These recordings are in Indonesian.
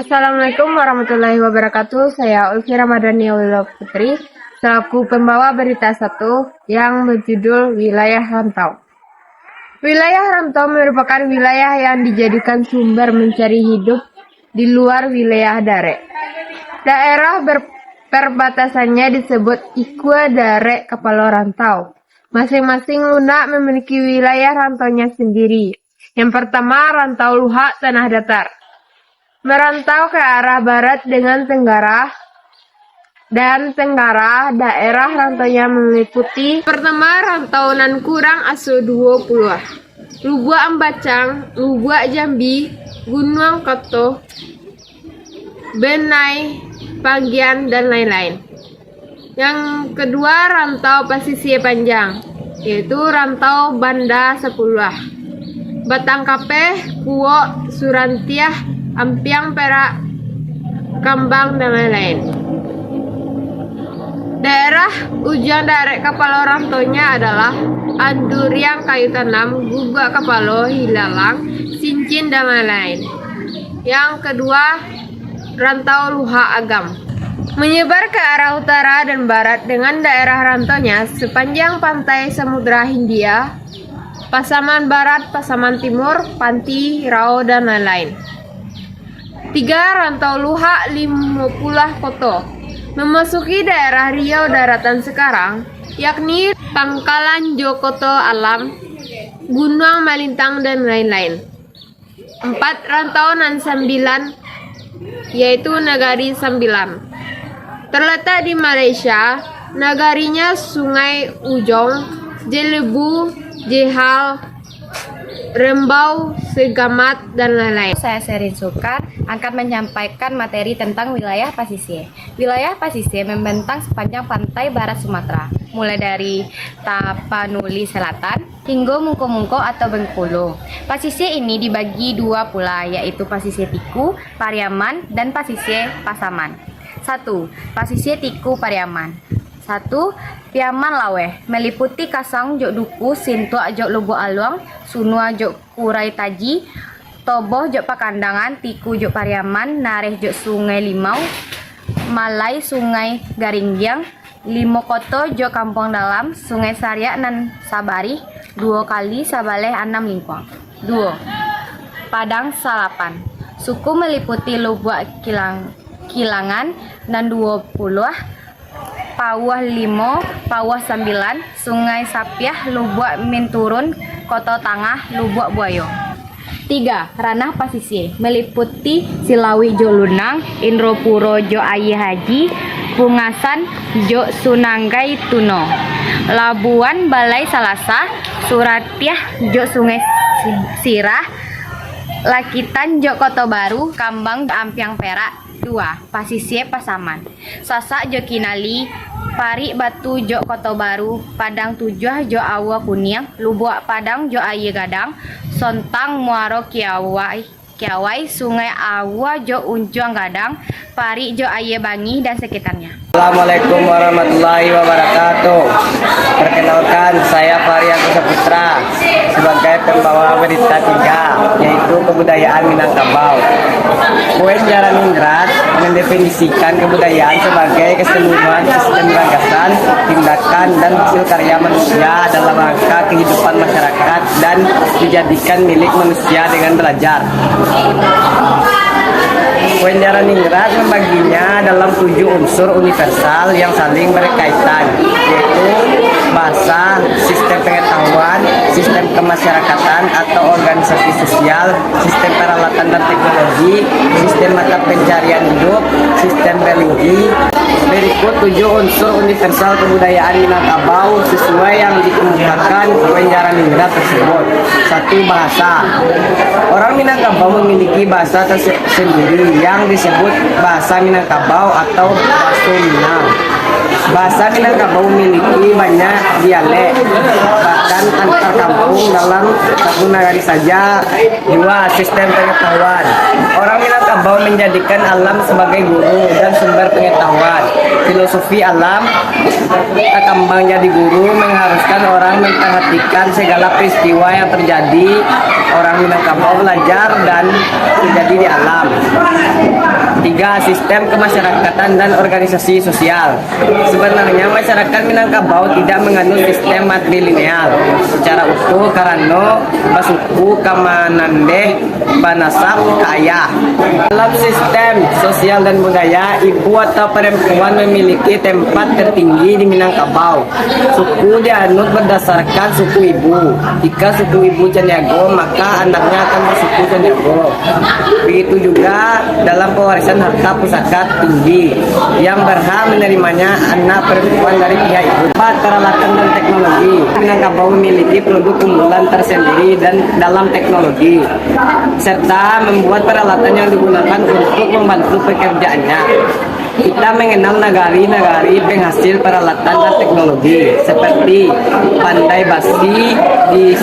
Assalamualaikum warahmatullahi wabarakatuh. Saya Ulfi Ramadhani Putri, selaku pembawa berita satu yang berjudul Wilayah Rantau. Wilayah rantau merupakan wilayah yang dijadikan sumber mencari hidup di luar wilayah Dare. Daerah perbatasannya disebut Ikua Dare Kapalo Rantau. Masing-masing lunak memiliki wilayah rantaunya sendiri. Yang pertama, Rantau Luhak Tanah Datar. Merantau ke arah barat dengan tenggara dan tenggara, daerah rantaunya meliputi pertama Rantau Nan Kurang Aso 20, Lubuk Ambacang, Lubuk Jambi, Gunung Koto, Benai, Panggian, dan lain-lain. Yang kedua Rantau Pasisir Panjang, yaitu Rantau Banda 10, Batang Kapeh, Kuok, Surantiah, Ampiang, Perak, Kambang, dan lain-lain. Daerah ujung Dare Kapalo rantaunya adalah Anduriang, Kayu Tanam, Gubak Kapalo, Hilalang, Sincin, dan lain-lain. Yang kedua, Rantau Luhak Agam. Menyebar ke arah utara dan barat dengan daerah rantaunya sepanjang pantai Samudra Hindia, Pasaman Barat, Pasaman Timur, Panti, Rao, dan lain-lain. 3. Rantau Luhak 50 Koto. Memasuki daerah Riau daratan sekarang, yakni Pangkalan Jokoto Alam, Gunung Malintang, dan lain-lain. 4. Rantau Nan Sambilan, yaitu Nagari Sambilan. Terletak di Malaysia, nagarinya Sungai Ujong, Jelebu, Jehal, Rembau, Segamat, dan lain-lain. Saya Serin Sukar akan menyampaikan materi tentang wilayah pasisir. Wilayah pasisir membentang sepanjang pantai barat Sumatera, mulai dari Tapanuli Selatan hingga Mungko-Mungko atau Bengkulu. Pasisir ini dibagi dua pula, yaitu pasisir Tiku, Pariaman, dan pasisir Pasaman. 1. Pasisir Tiku Pariaman. 1. Piaman Laweh meliputi Kasang Jok Duku, Sintua Jok Lubuk Aluang, Sunua Jok Kurai Taji, Toboh Jok Pakandangan, Tiku Jok Pariaman, Nareh Jok Sungai Limau, Malai Sungai Garinggiang, Limo Koto Jok Kampung Dalam, Sungai Sariak nan Sabari, 2 kali Sabaleh Anam Lingkuang. 2. Padang Salapan. Suku meliputi Lubuk Kilangan dan 20, Pawah 5, Pawah 9, Sungai Sapiah, Lubuk Minturun, Koto Tangah, Lubuk Buayo. 3. Ranah pasisir meliputi Silawi Jok Lunang, Indropuro Jok Aye Haji, Pungasan Jok Sunanggai Tuno, Labuan Balai Salasa, Suratiah Jok Sungai Sirah, Lakitan Jok Koto Baru, Kambang Ampiang Perak. 2. Pasisir Pasaman. Sasak Jok Kinali, Parik Batu Jok Koto Baru, Padang Tujuh Jok Awa Kuning, Lubuk Padang Jok Aye Gadang, Sontang Muaro Kiawai, Sungai Awa Jok Uncuang Gadang, Parik Jok Aye Bangi, dan sekitarnya. Assalamualaikum warahmatullahi wabarakatuh. Perkenalkan, saya Fahri Agus Saputra sebagai pembawa berita 3, yaitu kebudayaan Minangkabau. Poin Jaraningrat mendefinisikan kebudayaan sebagai keseluruhan sistem gagasan, tindakan, dan hasil karya manusia dalam rangka kehidupan masyarakat dan dijadikan milik manusia dengan belajar. Poin Jaraningrat membaginya dalam 7 unsur universal yang saling berkaitan, yaitu bahasa, sistem pengetahuan, sistem kemasyarakatan atau organisasi sosial, sistem peralatan dan teknologi, sistem mata pencarian hidup, sistem religi. Berikut 7 unsur universal kebudayaan Minangkabau sesuai yang dikemukakan poin Jaraningrat tersebut. 1. Bahasa. Orang Minangkabau memiliki bahasa tersendiri yang disebut bahasa Minangkabau atau bahasa Minang. Bahasa Minangkabau memiliki banyak dialek, bahkan antar kampung dalam satu nagari saja. 2. Sistem pengetahuan. Orang Minangkabau Minangkabau menjadikan alam sebagai guru dan sumber pengetahuan. Filosofi alam berkembang jadi guru mengharuskan orang memperhatikan segala peristiwa yang terjadi. Orang Minangkabau belajar dan terjadi di alam. 3. Sistem kemasyarakatan dan organisasi sosial. Sebenarnya masyarakat Minangkabau tidak menganut sistem matrilineal secara utuh karena basuku kamanandeh banasab kaya. Dalam sistem sosial dan budaya, ibu atau perempuan memiliki tempat tertinggi di Minangkabau. Suku dianut berdasarkan suku ibu. Jika suku ibu Caniago, maka anaknya akan bersuku Caniago. Begitu juga dalam pewarisan harta pusaka tinggi yang berhak menerimanya anak perempuan dari pihak ibu. 4. Peralatan dan teknologi. Minangkabau memiliki produk unggulan tersendiri dan dalam teknologi serta membuat peralatan yang digunakan untuk membantu pekerjaannya. Kita mengenal nagari-nagari penghasil peralatan dan teknologi seperti Pandai Basi di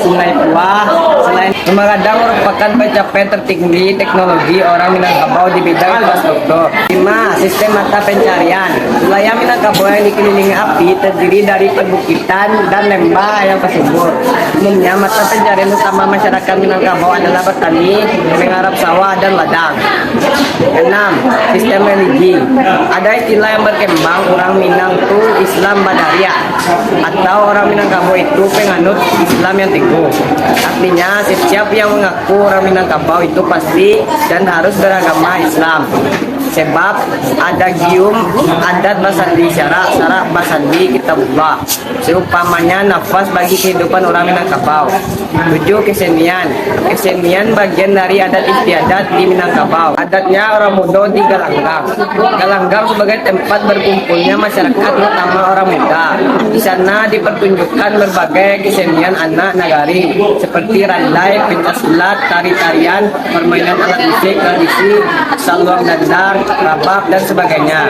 Sungai Puah. Selain Sumbagadang merupakan pencapaian tertinggi teknologi orang Minangkabau di bidang infrastruktur. 5. Sistem mata pencarian. Wilayah Minangkabau yang dikelilingi api terdiri dari perbukitan dan lembah yang tersubur. Umumnya mata pencarian utama masyarakat Minangkabau adalah bertani, menggarap sawah dan ladang. 6. Sistem religi. Ada istilah yang berkembang orang Minang itu Islam Badariyah atau orang Minangkabau itu penganut Islam yang teguh. Artinya setiap yang mengaku orang Minangkabau itu pasti dan harus beragama Islam. Sebab ada gium adat basandi syarak basandi kitabullah seumpamanya nafas bagi kehidupan orang Minangkabau. 7. Kesenian. Kesenian bagian dari adat istiadat di Minangkabau. Adatnya orang muda di Galanggang. Galanggang sebagai tempat berkumpulnya masyarakat terutama orang muda. Di sana dipertunjukkan berbagai kesenian anak nagari seperti randai, pencaksilat, tari-tarian, permainan alat musik tradisi, saluang dandar, rabab dan sebagainya.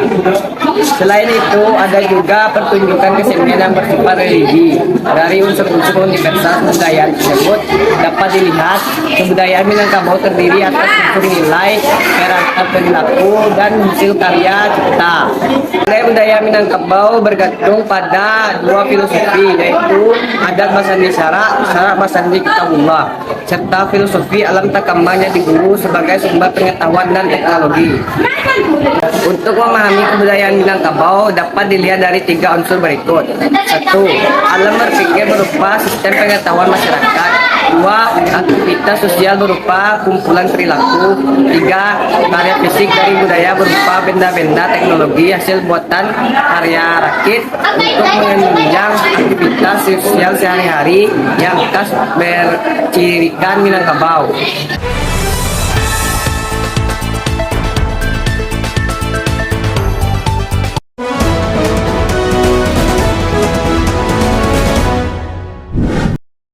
Selain itu ada juga pertunjukan kesenian yang bersifat religi. Dari unsur-unsur universal kebudayaan tersebut dapat dilihat kebudayaan Minangkabau terdiri atas unsur nilai, kerangka perilaku dan hasil karya cipta. Nilai budaya Minangkabau bergantung pada dua filosofi, yaitu adat basandi syarak basandi kitabullah, serta filosofi alam takambangnya di guru sebagai sumber pengetahuan dan teknologi. Untuk memahami kebudayaan Minangkabau dapat dilihat dari 3 unsur berikut. 1. Alam berpikir berupa sistem pengetahuan masyarakat. 2. Aktivitas sosial berupa kumpulan perilaku. 3. Karya fisik dari budaya berupa benda-benda teknologi hasil buatan karya rakit untuk menunjang aktivitas sosial sehari-hari yang khas bercirikan Minangkabau.